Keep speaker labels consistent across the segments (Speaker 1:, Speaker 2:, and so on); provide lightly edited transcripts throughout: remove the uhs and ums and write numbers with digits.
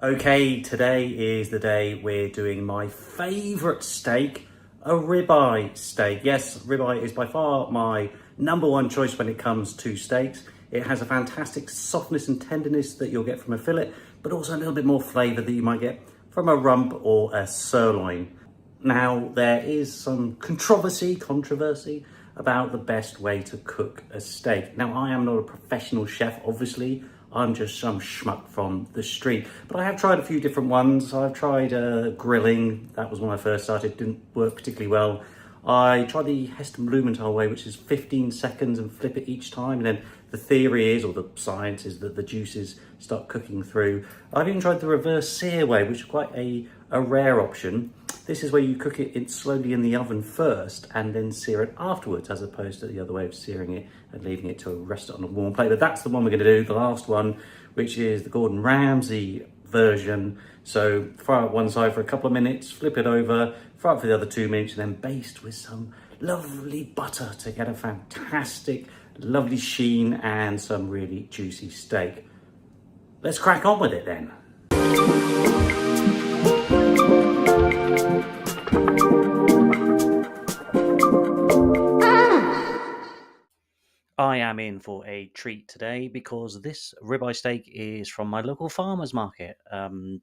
Speaker 1: Okay, today is the day we're doing my favourite steak, a ribeye steak. Yes, ribeye is by far my number one choice when it comes to steaks. It has a fantastic softness and tenderness that you'll get from a fillet, but also a little bit more flavour that you might get from a rump or a sirloin. Now, there is some controversy about the best way to cook a steak. Now, I am not a professional chef, obviously. I'm just some schmuck from the street. But I have tried a few different ones. I've tried grilling. That was when I first started. Didn't work particularly well. I tried the Heston Blumenthal way, which is 15 seconds and flip it each time. And then the theory is, or the science is, that the juices start cooking through. I've even tried the reverse sear way, which is quite a rare option. This is where you cook it slowly in the oven first and then sear it afterwards, as opposed to the other way of searing it and leaving it to rest on a warm plate. But that's the one we're going to do, the last one, which is the Gordon Ramsay version. So fry it one side for a couple of minutes, flip it over, fry it for the other 2 minutes, and then baste with some lovely butter to get a fantastic, lovely sheen and some really juicy steak. Let's crack on with it then. I am in for a treat today because this ribeye steak is from my local farmer's market.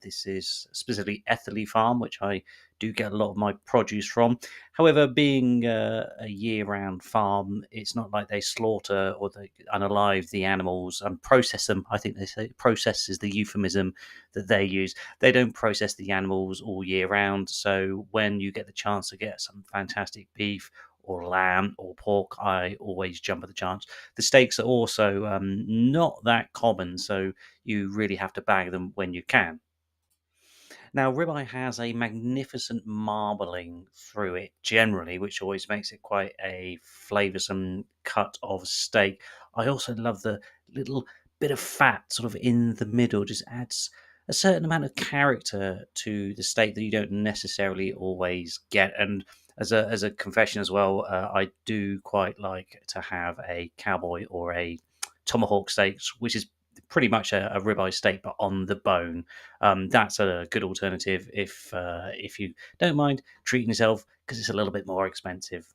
Speaker 1: This is specifically Etherley Farm, which I do get a lot of my produce from. However, being a year-round farm, it's not like they slaughter or they unalive the animals and process them. I think they say process is the euphemism that they use. They don't process the animals all year round. So when you get the chance to get some fantastic beef or lamb or pork, I always jump at the chance. The steaks are also not that common, so you really have to bag them when you can. Now, ribeye has a magnificent marbling through it generally, which always makes it quite a flavoursome cut of steak. I also love the little bit of fat sort of in the middle, just adds a certain amount of character to the steak that you don't necessarily always get. And as a confession as well, I do quite like to have a cowboy or a tomahawk steak, which is pretty much a ribeye steak but on the bone. That's a good alternative if you don't mind treating yourself because it's a little bit more expensive.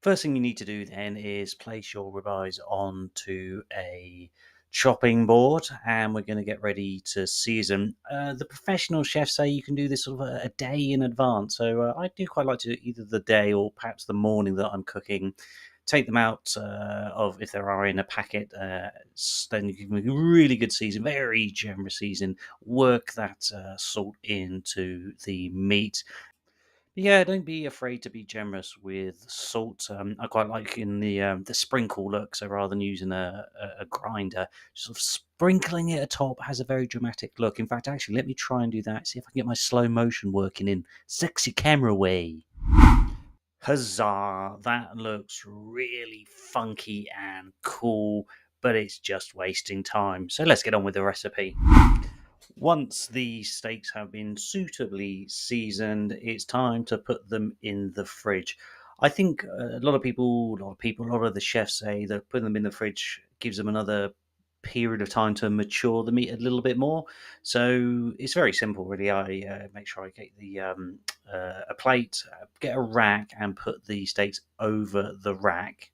Speaker 1: First thing you need to do then is place your ribeyes onto a chopping board, and we're going to get ready to season. The professional chefs say you can do this sort of a day in advance, so I do quite like to do either the day or perhaps the morning that I'm cooking. Take them out of if there are in a packet, then you can make a really good season, very generous season. Work that salt into the meat. Yeah, don't be afraid to be generous with salt. I quite like in the sprinkle look, so rather than using a grinder, sort of sprinkling it atop has a very dramatic look. In fact, actually, let me try and do that. See if I can get my slow motion working in sexy camera way. Huzzah! That looks really funky and cool, but it's just wasting time. So let's get on with the recipe. Once the steaks have been suitably seasoned, it's time to put them in the fridge. I think a lot of the chefs say that putting them in the fridge gives them another period of time to mature the meat a little bit more. So it's very simple, really. I make sure I get a plate, get a rack, and put the steaks over the rack.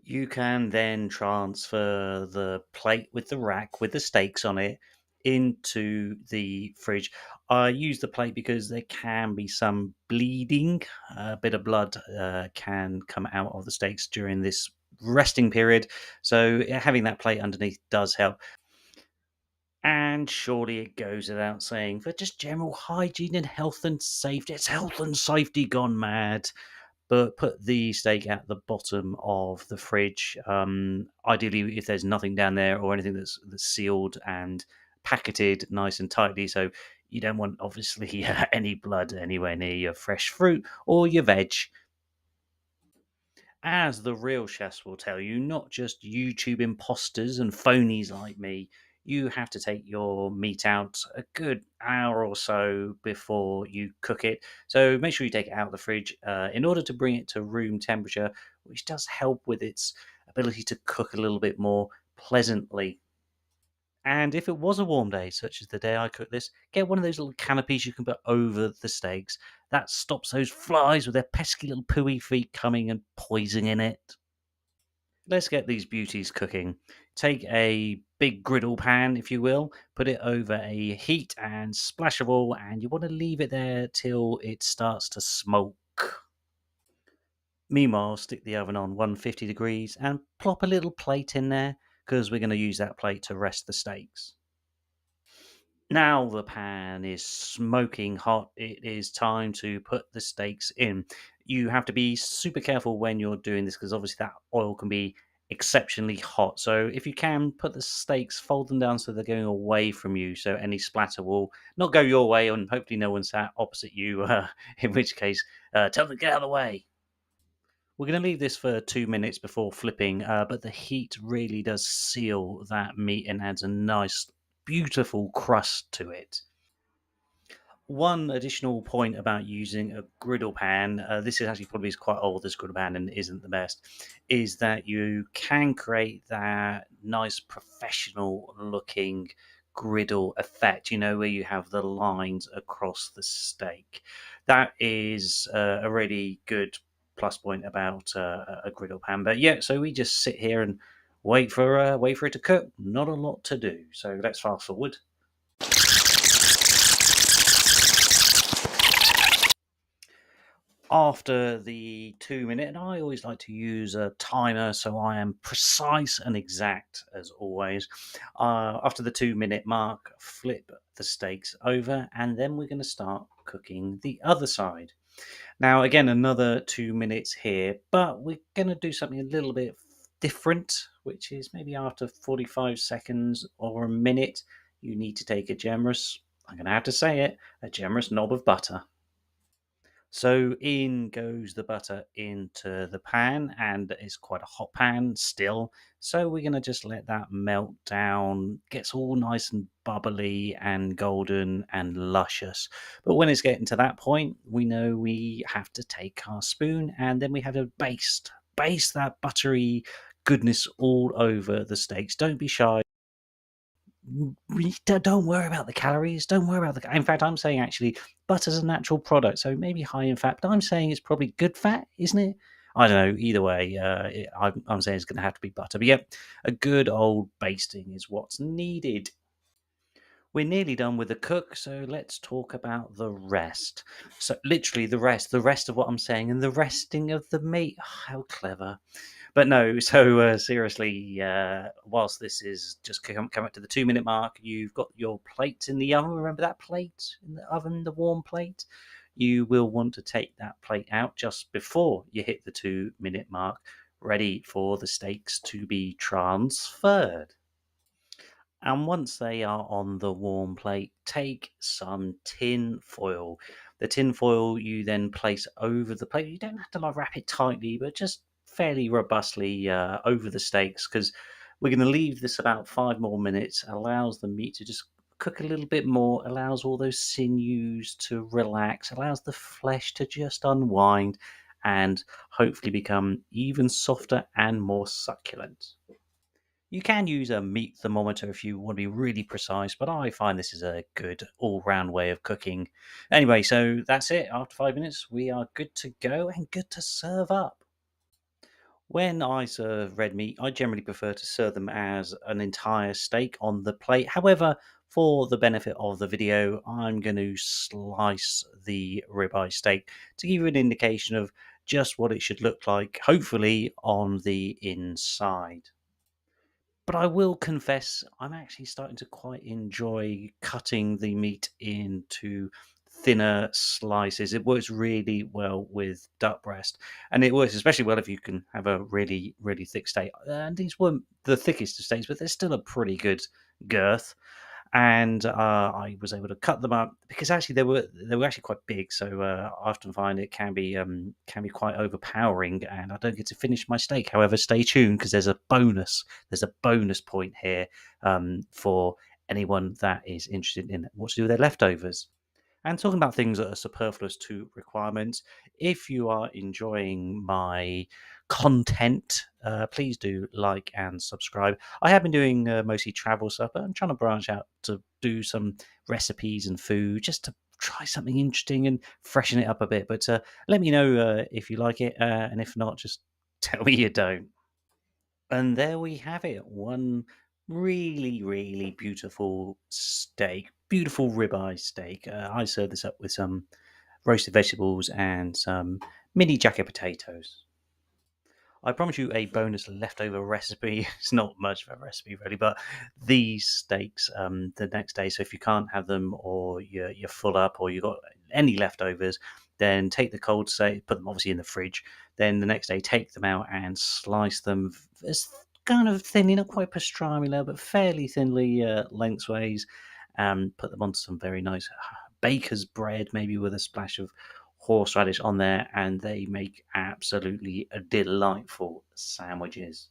Speaker 1: You can then transfer the plate with the rack with the steaks on it into the fridge. I use the plate because there can be some bleeding. A bit of blood can come out of the steaks during this resting period. So having that plate underneath does help. And surely it goes without saying, for just general hygiene and health and safety, it's health and safety gone mad. But put the steak at the bottom of the fridge. Ideally, if there's nothing down there or anything that's sealed and packeted nice and tightly, so you don't want obviously any blood anywhere near your fresh fruit or your veg. As the real chefs will tell you, not just YouTube imposters and phonies like me, you have to take your meat out a good hour or so before you cook it. So make sure you take it out of the fridge in order to bring it to room temperature, which does help with its ability to cook a little bit more pleasantly. And if it was a warm day, such as the day I cooked this, get one of those little canopies you can put over the steaks. That stops those flies with their pesky little pooey feet coming and poisoning it. Let's get these beauties cooking. Take a big griddle pan, if you will, put it over a heat and splash of oil, and you want to leave it there till it starts to smoke. Meanwhile, stick the oven on 150 degrees and plop a little plate in there because we're going to use that plate to rest the steaks. Now the pan is smoking hot. It is time to put the steaks in. You have to be super careful when you're doing this because obviously that oil can be exceptionally hot. So if you can, put the steaks, fold them down so they're going away from you. So any splatter will not go your way, and hopefully no one sat opposite you. In which case, tell them to get out of the way. We're going to leave this for 2 minutes before flipping, but the heat really does seal that meat and adds a nice, beautiful crust to it. One additional point about using a griddle pan, this is actually probably quite old, this griddle pan, and isn't the best, is that you can create that nice professional looking griddle effect, where you have the lines across the steak. That is a really good plus point about a griddle pan. But yeah, so we just sit here and wait for it to cook. Not a lot to do. So let's fast forward. After the 2 minute, and I always like to use a timer so I am precise and exact as always. After the 2 minute mark, flip the steaks over, and then we're going to start cooking the other side. Now, again, another 2 minutes here, but we're going to do something a little bit different, which is maybe after 45 seconds or a minute, you need to take I'm going to have to say it, a generous knob of butter. So in goes the butter into the pan, and it's quite a hot pan still. So we're going to just let that melt down, gets all nice and bubbly and golden and luscious. But when it's getting to that point, we know we have to take our spoon and then we have to baste that buttery goodness all over the steaks. Don't be shy. Don't worry about the calories. Don't worry about the. In fact, I'm saying actually, butter's a natural product, so maybe high in fat. But I'm saying it's probably good fat, isn't it? I don't know. Either way, I'm saying it's going to have to be butter. But yeah, a good old basting is what's needed. We're nearly done with the cook, so let's talk about the rest. So literally the rest of what I'm saying, and the resting of the meat. How clever. But no, so seriously, whilst this is just come up to the 2 minute mark, you've got your plate in the oven. Remember that plate in the oven, the warm plate? You will want to take that plate out just before you hit the 2 minute mark, ready for the steaks to be transferred. And once they are on the warm plate, take some tin foil. The tin foil you then place over the plate. You don't have to like wrap it tightly, but just fairly robustly over the steaks because we're going to leave this about 5 more minutes. Allows the meat to just cook a little bit more, allows all those sinews to relax, allows the flesh to just unwind and hopefully become even softer and more succulent. You can use a meat thermometer if you want to be really precise, but I find this is a good all round way of cooking. Anyway, so that's it. After 5 minutes, we are good to go and good to serve up. When I serve red meat, I generally prefer to serve them as an entire steak on the plate. However, for the benefit of the video, I'm going to slice the ribeye steak to give you an indication of just what it should look like, hopefully, on the inside. But I will confess, I'm actually starting to quite enjoy cutting the meat into thinner slices. It works really well with duck breast, and it works especially well if you can have a really, really thick steak. And these weren't the thickest of steaks, but they're still a pretty good girth, and I was able to cut them up because actually they were actually quite big. So I often find it can be quite overpowering, and I don't get to finish my steak. However, stay tuned because there's a bonus. There's a bonus point here for anyone that is interested in what to do with their leftovers. And talking about things that are superfluous to requirements, if you are enjoying my content, please do like and subscribe. I have been doing mostly travel stuff, but I'm trying to branch out to do some recipes and food just to try something interesting and freshen it up a bit. But let me know if you like it, and if not, just tell me you don't. And there we have it. One really, really beautiful steak, beautiful ribeye steak. I served this up with some roasted vegetables and some mini jacket potatoes. I promise you a bonus leftover recipe. It's not much of a recipe, really, but these steaks the next day. So if you can't have them, or you're full up, or you've got any leftovers, then take the cold steak, put them obviously in the fridge. Then the next day, take them out and slice them as kind of thinly, not quite pastrami level, but fairly thinly lengthways. Put them onto some very nice baker's bread, maybe with a splash of horseradish on there, and they make absolutely delightful sandwiches.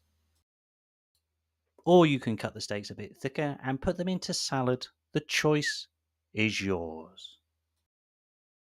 Speaker 1: Or you can cut the steaks a bit thicker and put them into salad. The choice is yours.